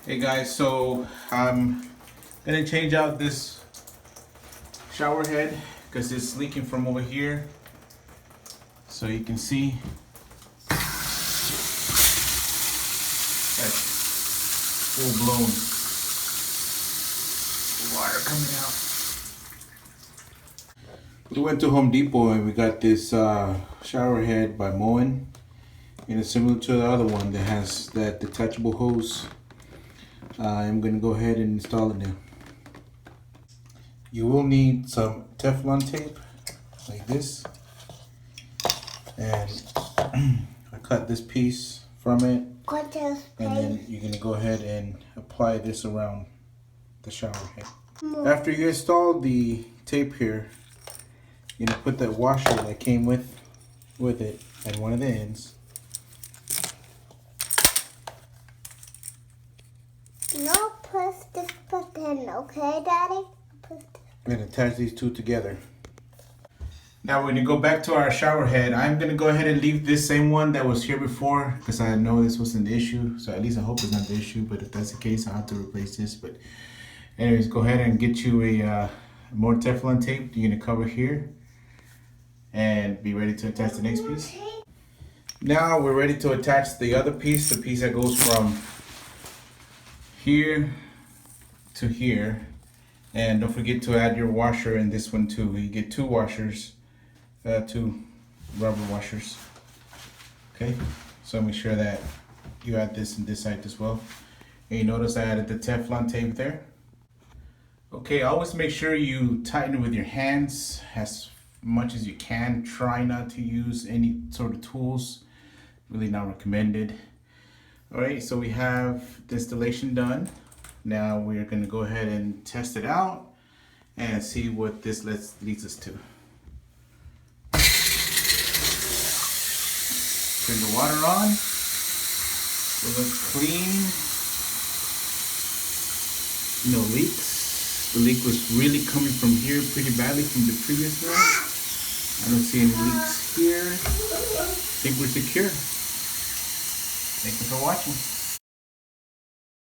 Hey guys, so I'm gonna change out this shower head because it's leaking from over here. So you can see that's full blown water coming out. We went to Home Depot and we got this shower head by Moen, and it's similar to the other one that has that detachable hose. I'm gonna go ahead and install it now. You will need some Teflon tape like this, and I cut this piece from it, and then you're gonna go ahead and apply this around the shower head. After you install the tape here, you're gonna put that washer that came with it at one of the ends. No, push this button, okay, Daddy? And attach these two together. Now when you go back to our shower head, I'm gonna go ahead and leave this same one that was here before because I know this wasn't the issue. So at least I hope it's not the issue, but if that's the case, I'll have to replace this. But anyways, go ahead and get you a more Teflon tape. You're gonna cover here and be ready to attach the next piece. Now we're ready to attach the other piece, the piece that goes from here to here. And don't forget to add your washer in this one too. You get two washers, two rubber washers. Okay, so make sure that you add this in this side as well. And you notice I added the Teflon tape there. Okay, always make sure you tighten it with your hands as much as you can. Try not to use any sort of tools. Really not recommended. All right, so we have the installation done. Now we're going to go ahead and test it out and see what this leads us to. Turn the water on. It looks clean. No leaks. The leak was really coming from here pretty badly from the previous one. I don't see any leaks here. I think we're secure. Thank you for watching.